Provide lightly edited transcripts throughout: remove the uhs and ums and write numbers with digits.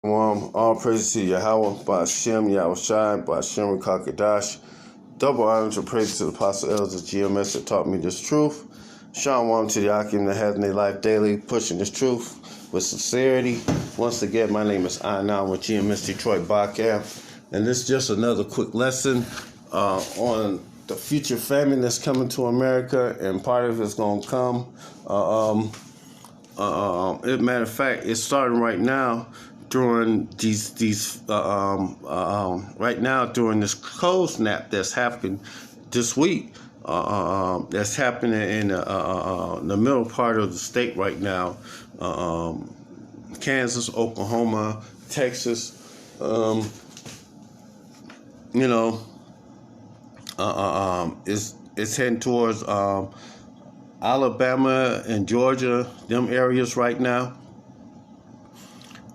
All praise to Yahweh, by Hashem, Yahushai, by Hashem, Kakadash. Double honor to praise to the apostle elders of GMS that taught me this truth. Shalom to the Akim that has in their life daily, pushing this truth with sincerity. Once again, my name is Anan with GMS Detroit Bobcat, and this is just another quick lesson on the future famine that's coming to America, and part of it's going to come. Matter of fact, it's starting right now during right now during this cold snap that's happened this week. That's happening in the middle part of the state right now. Kansas, Oklahoma, Texas. It's heading towards Alabama and Georgia, them areas right now.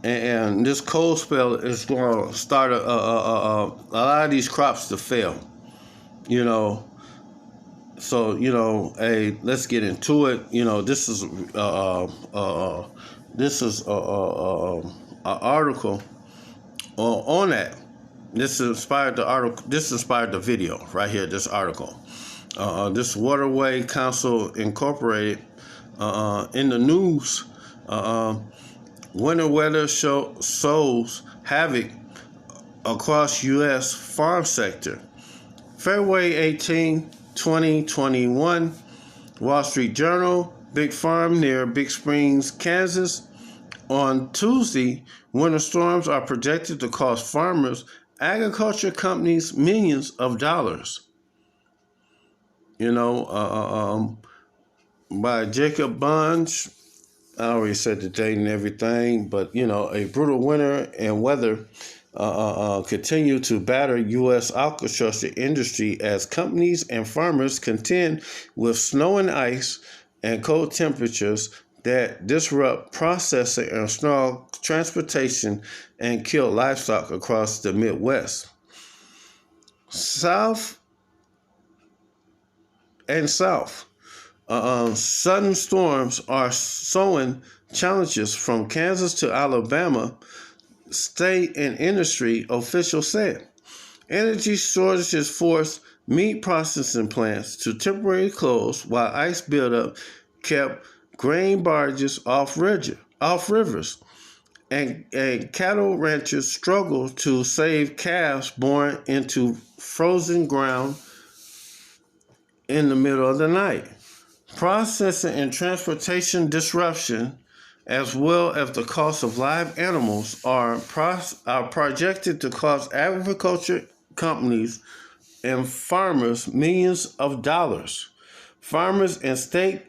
And this cold spell is going to start a lot of these crops to fail, So, hey, let's get into it. This is an article on that. This inspired the article. This inspired the video right here. This article. This Waterway Council Incorporated in the news. Winter weather sows havoc across U.S. farm sector. February 18, 2021, Wall Street Journal, big farm near Big Springs, Kansas. On Tuesday, winter storms are projected to cost farmers, agriculture companies millions of dollars. By Jacob Bunge. I already said the date and everything, but, a brutal winter and weather continue to batter U.S. agriculture industry as companies and farmers contend with snow and ice and cold temperatures that disrupt processing and snarl transportation and kill livestock across the Midwest. South. Sudden storms are sowing challenges from Kansas to Alabama, state and industry officials said. Energy shortages forced meat processing plants to temporarily close while ice buildup kept grain barges off rivers. And cattle ranchers struggled to save calves born into frozen ground in the middle of the night. Processing and transportation disruption, as well as the cost of live animals, are projected to cost agriculture companies and farmers millions of dollars. Farmers and state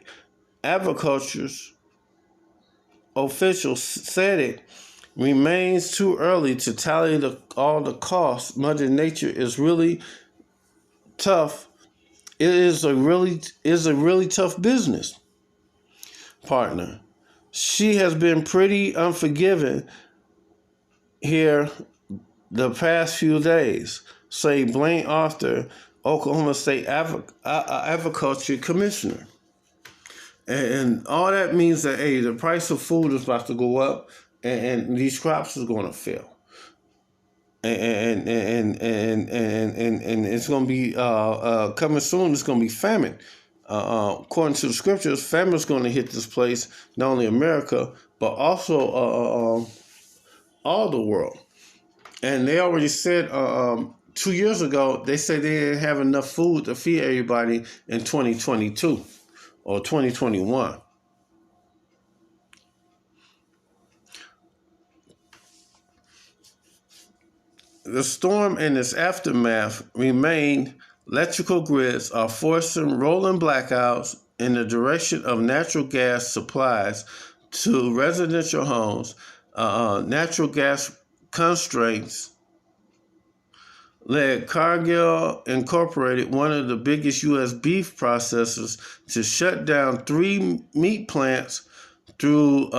agriculture officials said it remains too early to tally all the costs. Mother Nature is really tough. It is a really tough business partner. She has been pretty unforgiving here the past few days, say Blaine Arthur, Oklahoma State Agriculture Commissioner. And all that means that, hey, the price of food is about to go up and these crops are going to fail. And it's going to be coming soon. It's going to be famine. According to the scriptures, famine is going to hit this place, not only America, but also all the world. And they already said 2 years ago, they said they didn't have enough food to feed everybody in 2022 or 2021. The storm and its aftermath remain. Electrical grids are forcing rolling blackouts in the direction of natural gas supplies to residential homes. Natural gas constraints led Cargill Incorporated, one of the biggest U.S. beef processors, to shut down 3 meat plants through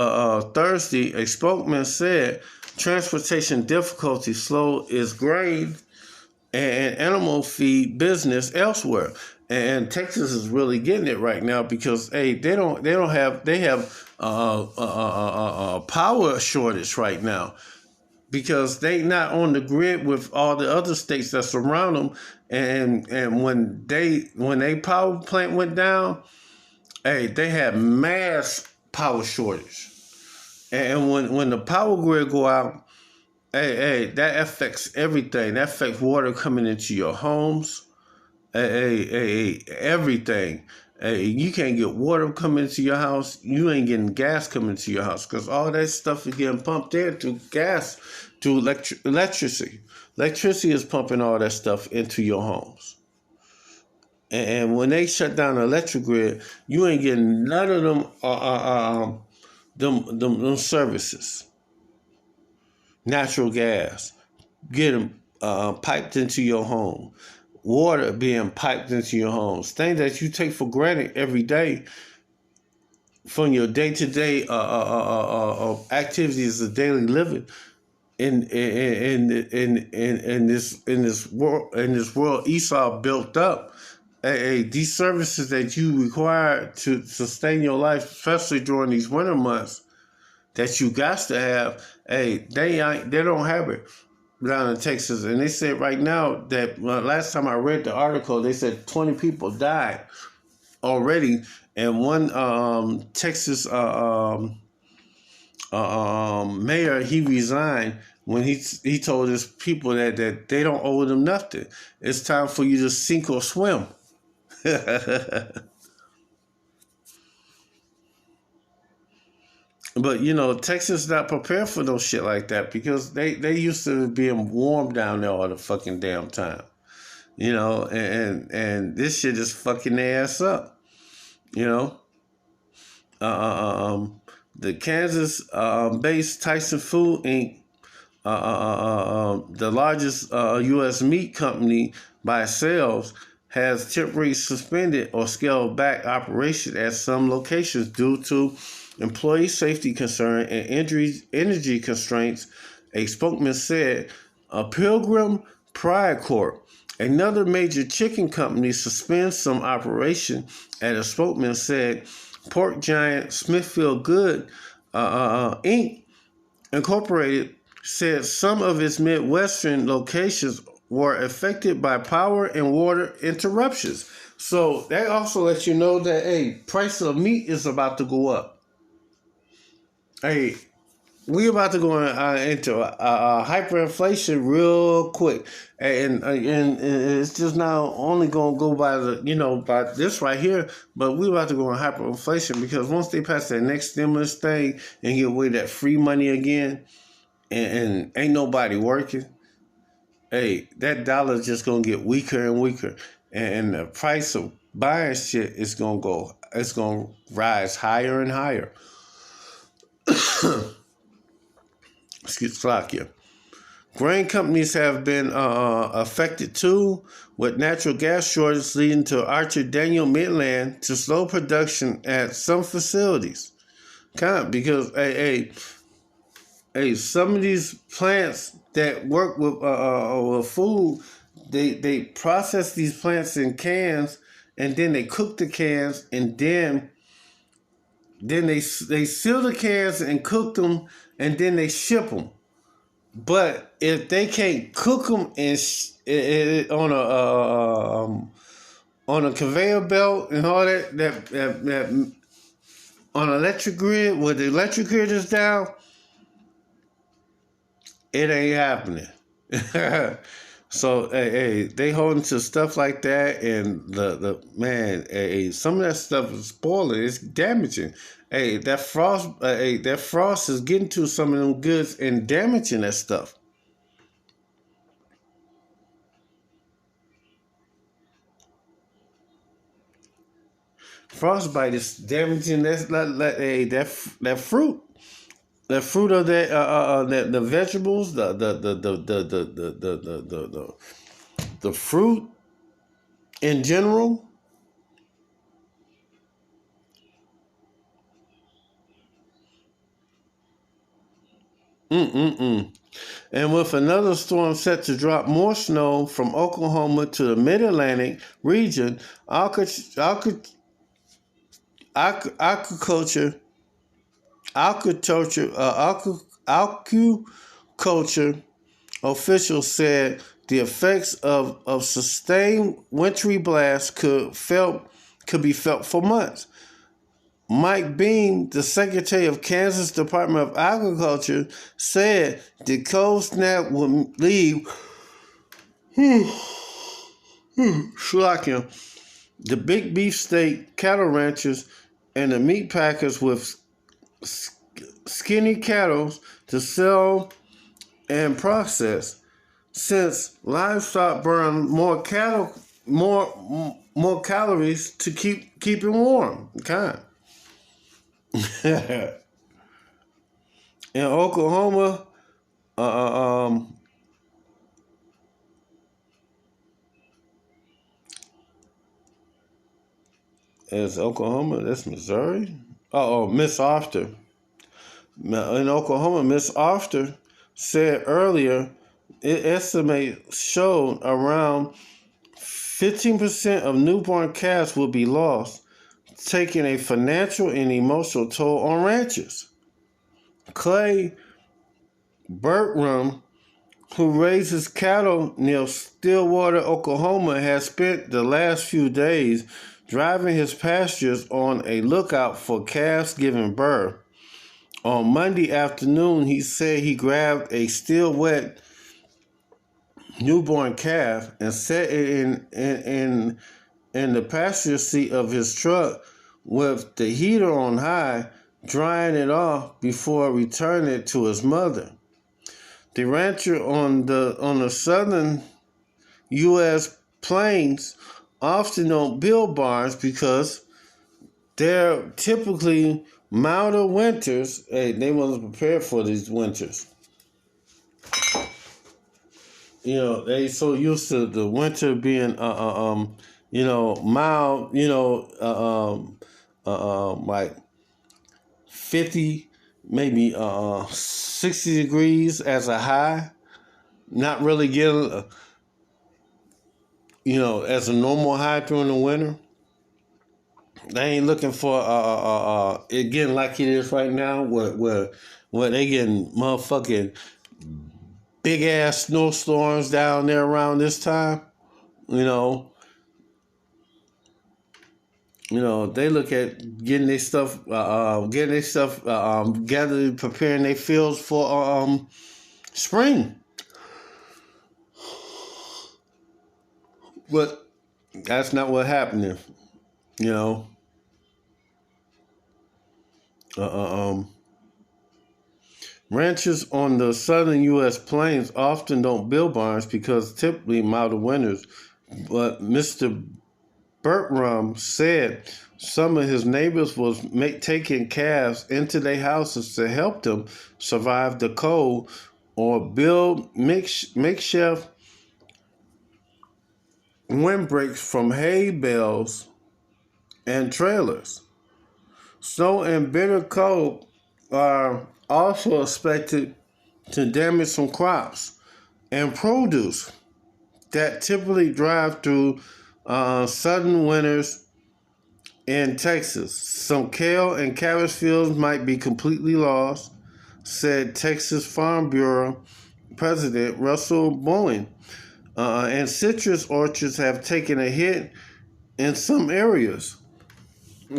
Thursday. A spokesman said transportation difficulties slow its grain and animal feed business elsewhere. And Texas is really getting it right now because, hey, they have a power shortage right now. because they not on the grid with all the other states that surround them. And when they power plant went down, hey, they had mass power shortage. And when the power grid go out, hey, that affects everything. That affects water coming into your homes. Everything. You can't get water coming into your house. You ain't getting gas coming into your house because all that stuff is getting pumped in through gas, through electricity. Electricity is pumping all that stuff into your homes. And when they shut down the electric grid, you ain't getting none of them services. Natural gas, getting piped into your home. Water being piped into your homes. Things that you take for granted every day from your day-to-day activities of daily living in this world Esau built up. These services that you require to sustain your life, especially during these winter months, that you got to have, they don't have it down in Texas. And they said right now that last time I read the article, they said 20 people died already, and one Texas mayor, he resigned when he told his people that they don't owe them nothing. It's time for you to sink or swim. But Texas not prepared for no shit like that because they used to being warm down there all the fucking damn time. And this shit is fucking their ass up. The Kansas-based Tyson Food Inc., the largest U.S. meat company by sales, has temporarily suspended or scaled back operation at some locations due to employee safety concern and energy constraints, a spokesman said. Pilgrim Pride Corp., another major chicken company, suspends some operation, and a spokesman said pork giant Smithfield Good Inc. Incorporated said some of its Midwestern locations were affected by power and water interruptions. So that also lets you know that, price of meat is about to go up. We about to go into hyperinflation real quick, and it's just now only gonna go by by this right here, but we about to go in hyperinflation because once they pass that next stimulus thing and give away that free money again, and ain't nobody working, that dollar is just gonna get weaker and weaker, and the price of buying shit is gonna rise higher and higher. Slovakia. Grain companies have been affected too, with natural gas shortages leading to Archer Daniel Midland to slow production at some facilities. Because some of these plants that work with food, they process these plants in cans, and then they cook the cans, and then they seal the cans and cook them, and then they ship them. But if they can't cook them on a conveyor belt and all that on an electric grid, where the electric grid is down, it ain't happening. So they holding to stuff like that, and some of that stuff is spoiling. It's damaging. That frost is getting to some of them goods and damaging that stuff. Frostbite is damaging that fruit. The fruit of the vegetables, the fruit in general. And with another storm set to drop more snow from Oklahoma to the Mid-Atlantic region, agriculture agriculture officials said the effects of sustained wintry blasts could be felt for months. Mike Bean, the Secretary of Kansas Department of Agriculture, said the cold snap would leave the big beefsteak cattle ranchers and the meat packers with skinny cattle to sell and process, since livestock burn more calories to keep it warm. Kind. In Oklahoma, is Oklahoma? That's Missouri. Miss Arthur. In Oklahoma, Miss Arthur said earlier, it estimates showed around 15% of newborn calves will be lost, taking a financial and emotional toll on ranchers. Clay Bertram, who raises cattle near Stillwater, Oklahoma, has spent the last few days driving his pastures on a lookout for calves giving birth. On Monday afternoon, he said he grabbed a still wet newborn calf and set it in the passenger seat of his truck with the heater on high, drying it off before returning it to his mother. The rancher on the southern U.S. plains often don't build barns because they're typically milder winters. Hey, they wasn't prepared for these winters. You know, they so used to the winter being mild, like 50, maybe 60 degrees as a high. Not really getting, as a normal high during the winter. They ain't looking for it getting like it is right now, where they getting motherfucking big ass snowstorms down there around this time. They look at getting their stuff gathered, preparing their fields for spring. But that's not what happened. Ranchers on the southern U.S. plains often don't build barns because typically milder winters. But Mr. Bertram said some of his neighbors was taking calves into their houses to help them survive the cold or build makeshift windbreaks from hay bales and trailers. Snow and bitter cold are also expected to damage some crops and produce that typically drive through sudden winters in Texas. Some kale and cabbage fields might be completely lost, said Texas Farm Bureau President Russell Bowen. And citrus orchards have taken a hit in some areas.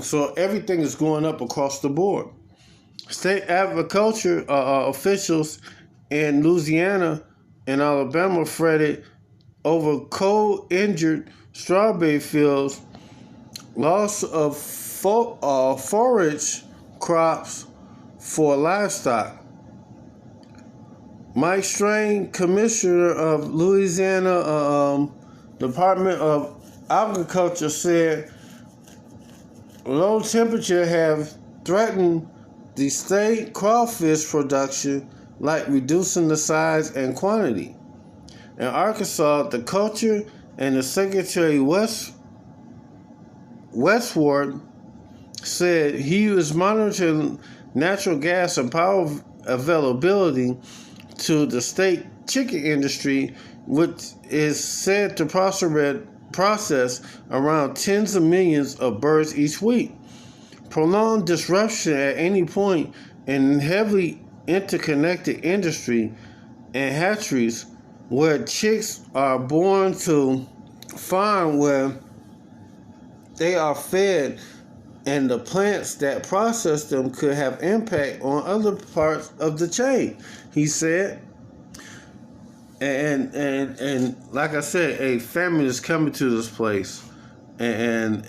So everything is going up across the board. State agriculture officials in Louisiana and Alabama fretted over cold-injured strawberry fields, loss of forage crops for livestock. Mike Strain, commissioner of Louisiana Department of Agriculture, said low temperature have threatened the state crawfish production, like reducing the size and quantity. In Arkansas, the culture and the Secretary Westward said he was monitoring natural gas and power availability to the state chicken industry, which is said to process around tens of millions of birds each week. Prolonged disruption at any point in heavily interconnected industry and hatcheries where chicks are born to farm where they are fed, and the plants that process them could have impact on other parts of the chain, he said. And like I said, a famine is coming to this place, and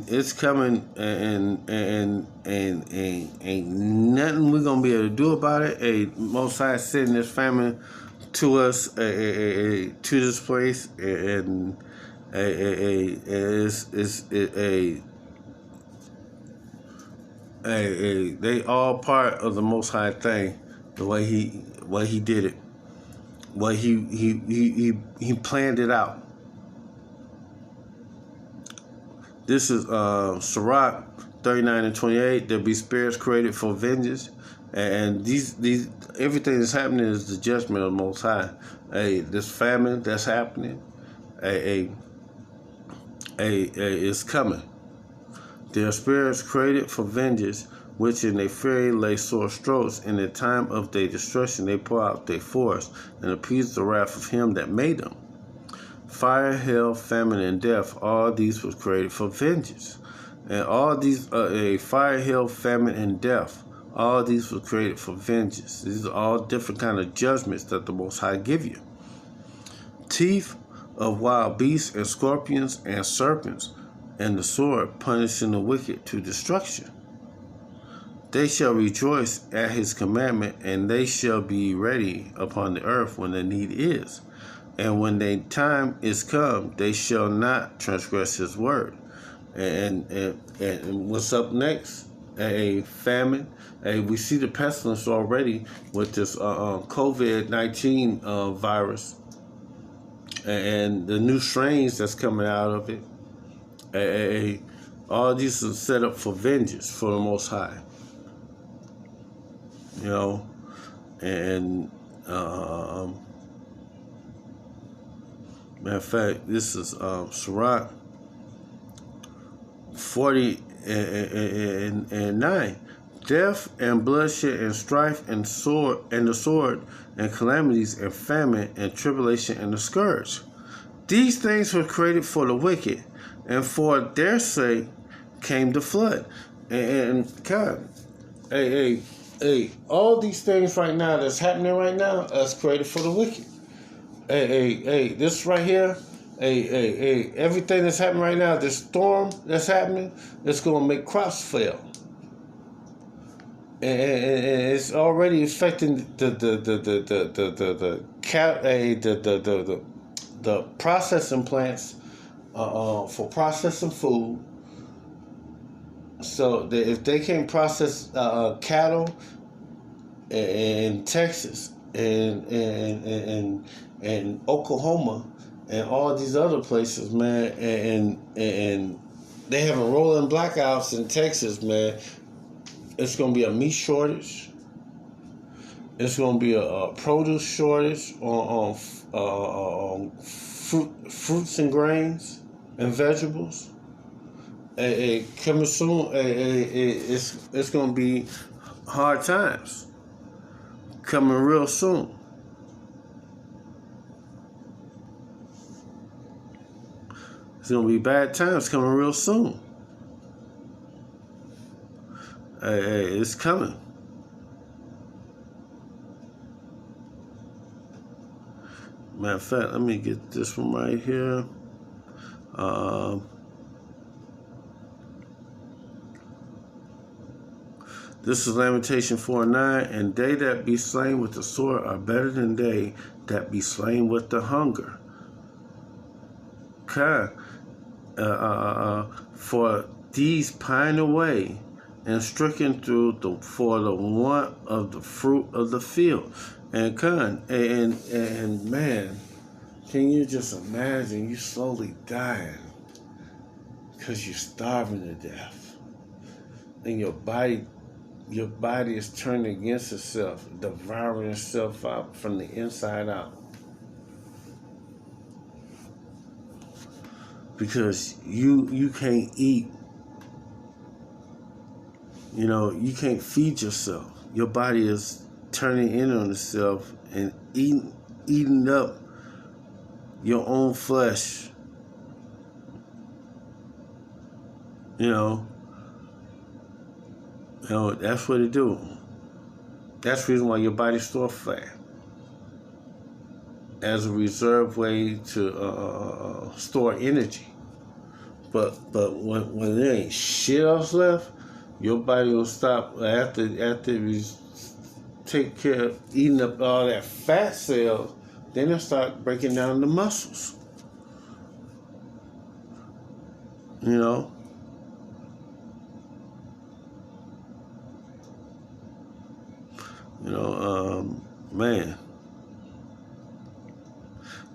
it's coming, and ain't nothing we're gonna be able to do about it. Most High sending this famine to us, to this place, and they all part of the Most High thing. The way he did it, what he planned it out. This is Sirach 39 and 28. There be spirits created for vengeance, and these everything that's happening is the judgment of the Most High. This famine that's happening, is coming. There are spirits created for vengeance, which in their fury lay sore strokes. In the time of their destruction they pour out their force, and appease the wrath of him that made them. Fire, hell, famine, and death, all these was created for vengeance. And all these, fire, hell, famine, and death, all these were created for vengeance. These are all different kind of judgments that the Most High give you. Teeth of wild beasts and scorpions and serpents, and the sword punishing the wicked to destruction. They shall rejoice at his commandment, and they shall be ready upon the earth when the need is. And when their time is come, they shall not transgress his word. And what's up next? A famine. We see the pestilence already with this COVID-19 virus, and the new strains that's coming out of it. All these are set up for vengeance for the Most High. You know, and matter of fact, this is Sirach 40 and 9. Death and bloodshed and strife and the sword and calamities and famine and tribulation and the scourge. These things were created for the wicked, and for their sake came the flood. And God, all these things right now that's happening right now is created for the wicked. This right here, everything that's happening right now, this storm that's happening, it's gonna make crops fail. And it's already affecting the processing plants for processing food. So if they can't process cattle in Texas and Oklahoma and all these other places, man, and they having rolling blackouts in Texas, man. It's going to be a meat shortage. It's going to be a produce shortage on fruits and grains and vegetables. Coming soon, it's going to be hard times coming real soon. It's going to be bad times coming real soon. It's coming. Matter of fact, let me get this one right here. This is Lamentation 4:9. And they that be slain with the sword are better than they that be slain with the hunger. For these pine away, and stricken through for the want of the fruit of the field. And man, can you just imagine you slowly dying because you're starving to death, and your body is turning against itself, devouring itself out from the inside out, because you can't eat. You know, you can't feed yourself. Your body is turning in on itself and eating up your own flesh. You know, that's what it do. That's the reason why your body store fat, as a reserve way to store energy. But when there ain't shit else left, your body will stop after you take care of eating up all that fat cells. Then it'll start breaking down the muscles. You know. Man.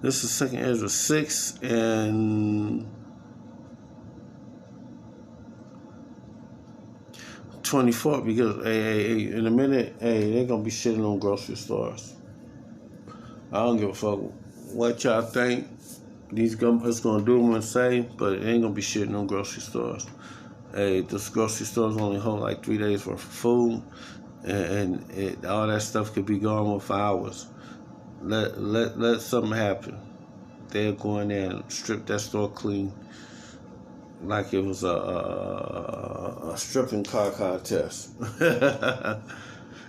This is 2 Ezra 6 and 24, because in a minute, they're gonna be shitting on grocery stores. I don't give a fuck what y'all think these governments gonna do and say, but it ain't gonna be shitting on grocery stores. This grocery stores only hold like 3 days worth of food, and all that stuff could be gone with hours. Let something happen. They'll go in there and strip that store clean, like it was a stripping car contest.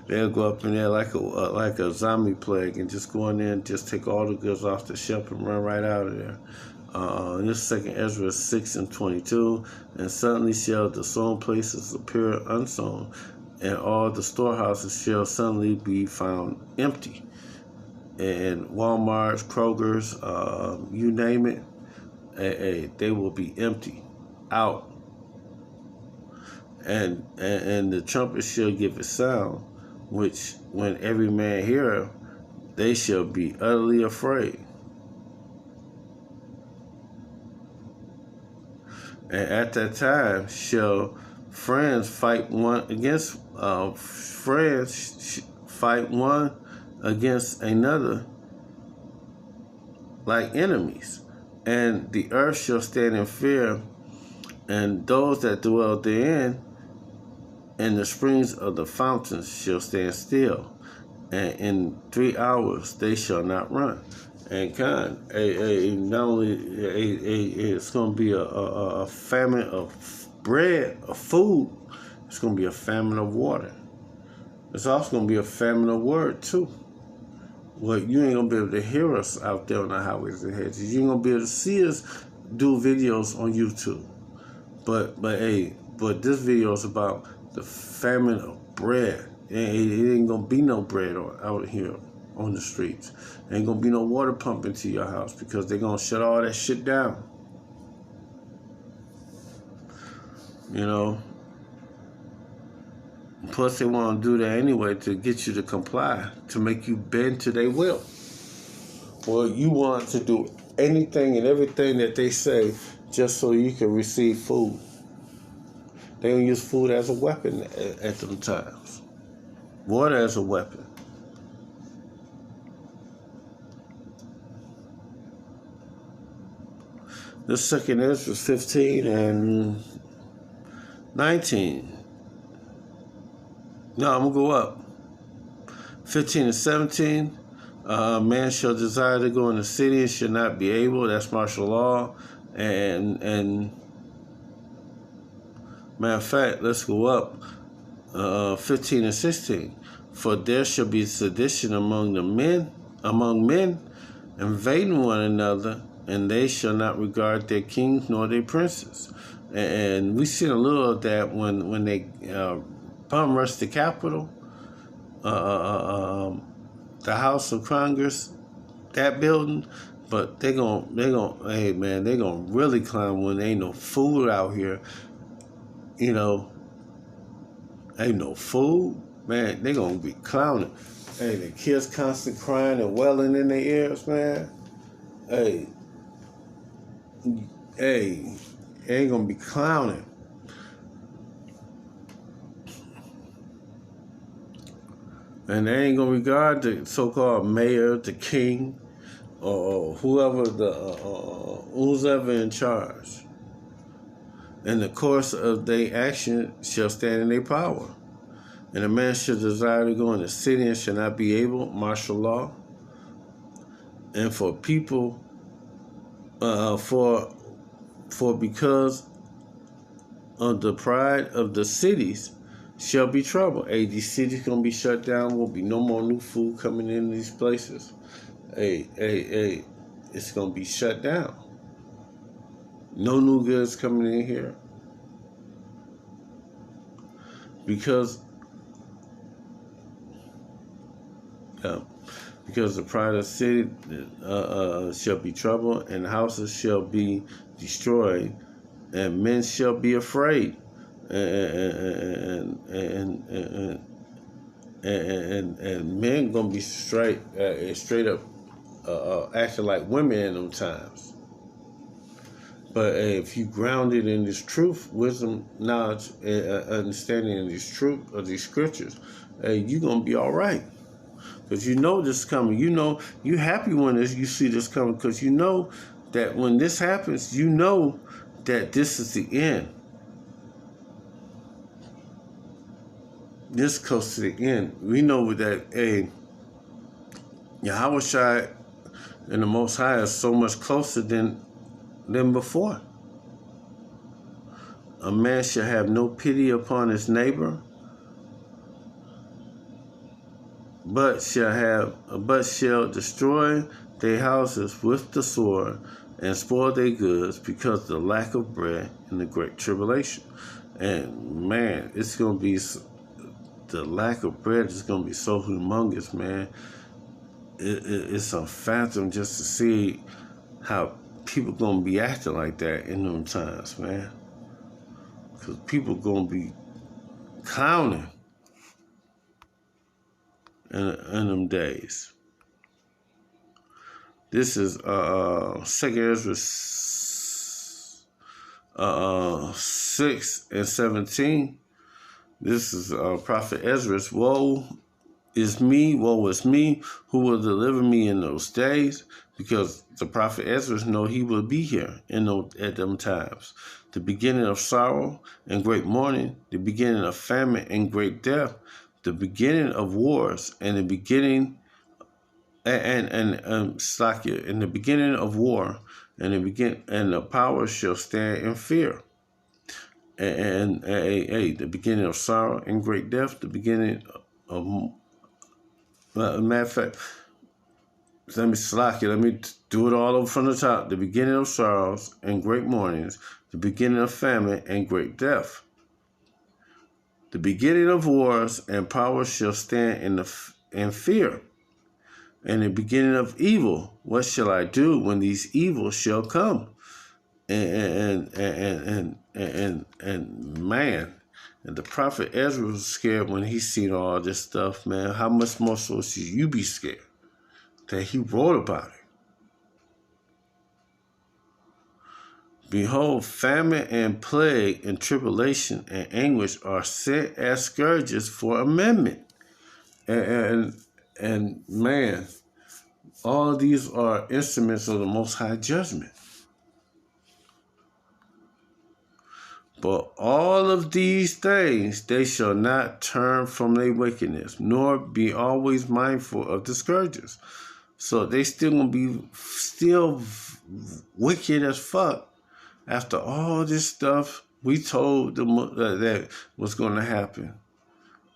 They'll go up in there like a zombie plague and just go in there and just take all the goods off the shelf and run right out of there. This 2 Ezra 6 and 22, and suddenly shall the sown places appear unsown, and all the storehouses shall suddenly be found empty. And Walmart's, Kroger's, you name it, they will be empty, out. And the trumpet shall give a sound, which when every man heareth, they shall be utterly afraid. And at that time shall friends fight one against another like enemies, and the earth shall stand in fear, and those that dwell therein, and the springs of the fountains shall stand still, and in 3 hours they shall not run. And not only it's going to be a famine of bread, of food, it's going to be a famine of water. It's also going to be a famine of word too. Well, you ain't going to be able to hear us out there on the highways and hedges. You ain't going to be able to see us do videos on YouTube. But this video is about the famine of bread. It ain't going to be no bread out here on the streets. Ain't going to be no water pumping to your house, because they're going to shut all that shit down. You know? Plus, they want to do that anyway to get you to comply, to make you bend to their will. Well, you want to do anything and everything that they say just so you can receive food. They don't use food as a weapon at them times. Water as a weapon. This 2 Ezra 15 and 19. No, I'm going to go up. 15 and 17. Man shall desire to go in the city and shall not be able. That's martial law. And matter of fact, let's go up. 15 and 16. For there shall be sedition among men, invading one another, and they shall not regard their kings nor their princes. And we seen a little of that when they bum rushed the Capitol, the House of Congress, that building. But they gonna really clown when there ain't no food out here. You know, ain't no food, man. They gonna be clowning. Hey, the kids constant crying and wailing in their ears, man. Hey, they ain't gonna be clowning. And they ain't gonna regard the so-called mayor, the king, or who's ever in charge. In the course of their action shall stand in their power. And a man shall desire to go in the city and shall not be able, martial law. and for people, for because of the pride of the cities shall be trouble. Hey, these cities gonna be shut down. Won't be no more new food coming in these places. Hey, it's gonna be shut down. No new goods coming in here because uh, because the pride of the city shall be trouble, and houses shall be destroyed, and men shall be afraid, and men gonna be straight up acting like women in them times. But if you grounded in this truth, wisdom, knowledge, understanding of this truth of these scriptures, you gonna be all right. Because you know this is coming. You know you happy when you see this coming, because you know that when this happens, you know that this is the end. This close to the end. We know that Yahweh Shai and the Most High is so much closer than before. A man shall have no pity upon his neighbor, but shall destroy their houses with the sword and spoil their goods because of the lack of bread and the great tribulation. And man, it's gonna be the lack of bread is gonna be so humongous, man. It's a phantom just to see how people gonna be acting like that in them times, man. Because people gonna be clowning in them days. This is 2 Ezra 6 and 17. This is Prophet Ezra's. Woe is me, who will deliver me in those days? Because the prophet Ezra know he will be here at them times. The beginning of sorrow and great mourning, the beginning of famine and great death, the beginning of wars, and the beginning Slakia, in the beginning of war, and the power shall stand in fear. And the beginning of sorrow and great death, the beginning of matter of fact, let me do it all over from the top. The beginning of sorrows and great mournings, the beginning of famine and great death. The beginning of wars and power shall stand in fear. And the beginning of evil, what shall I do when these evils shall come? And man, and the prophet Ezra was scared when he seen all this stuff, man. How much more so should you be scared that he wrote about it? Behold, famine and plague and tribulation and anguish are sent as scourges for amendment. And man, all of these are instruments of the Most High judgment. But all of these things, they shall not turn from their wickedness, nor be always mindful of the scourges. So they still gonna be wicked as fuck after all this stuff we told them that was gonna happen.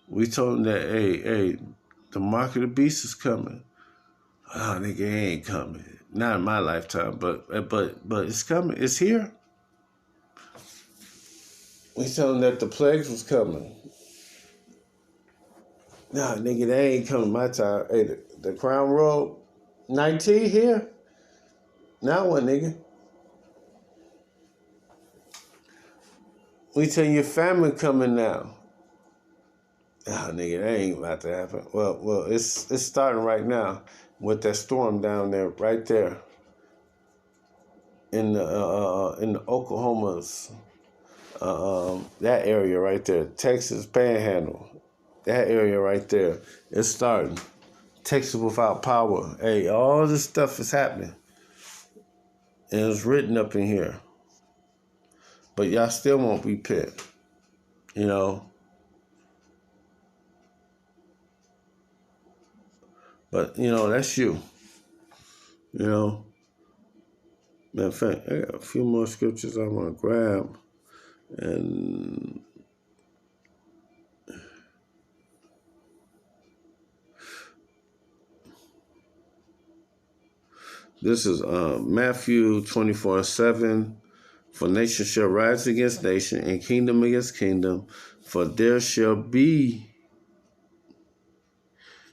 We told them that, hey, the mark of the beast is coming. Oh, nigga, it ain't coming. Not in my lifetime, but it's coming. It's here. We told them that the plagues was coming. Nah, nigga, they ain't coming my time. Hey, the Crown Road 19 here? Now what, nigga? We tell you famine coming now. Nah, nigga, that ain't about to happen. Well, it's starting right now with that storm down there, right there in the Oklahoma's, that area right there, Texas Panhandle, that area right there. It's starting. Texas without power. Hey, all this stuff is happening. And it's written up in here. But y'all still won't repent. You know. But, that's you. You know, matter of fact, I got a few more scriptures I want to grab, and this is Matthew 24:7. For nation shall rise against nation, and kingdom against kingdom, for there shall be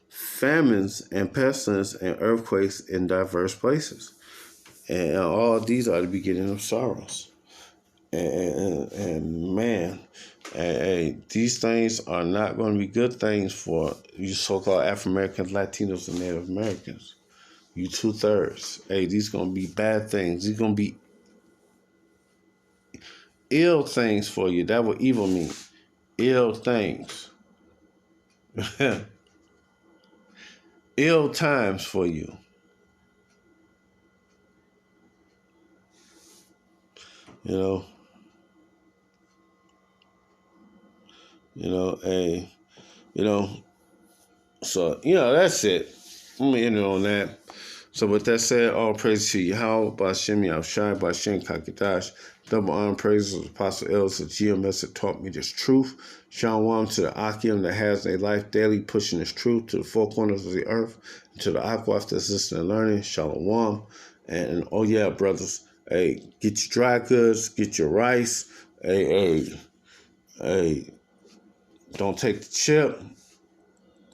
famines and pestilence and earthquakes in diverse places. And all these are the beginning of sorrows. And man, these things are not going to be good things for you so-called African Americans, Latinos, and Native Americans. You 2/3. Hey, these going to be bad things. These going to be ill things for you. That what evil mean. Ill things. Ill times for you. You know. Hey. So, that's it. Let me end it on that. So with that said, all praise to Yahweh, Bashem Yahushai, Bashem Kakadash, double honor praises of Apostle Ellis of GMS that taught me this truth. Shalom to the Akim that has a life daily pushing this truth to the four corners of the earth, and to the Aquaf that's listening and learning. Shalom. And oh yeah, brothers, hey, get your dry goods, get your rice. Hey, don't take the chip.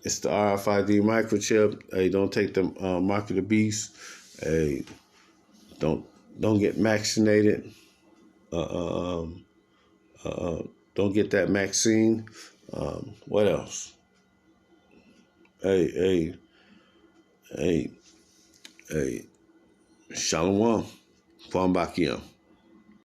It's the RFID microchip. Hey, don't take the mark of the beast. Hey, don't get vaccinated. Don't get that vaccine. What else? Hey, hey. Shalom. Kwam Bakia.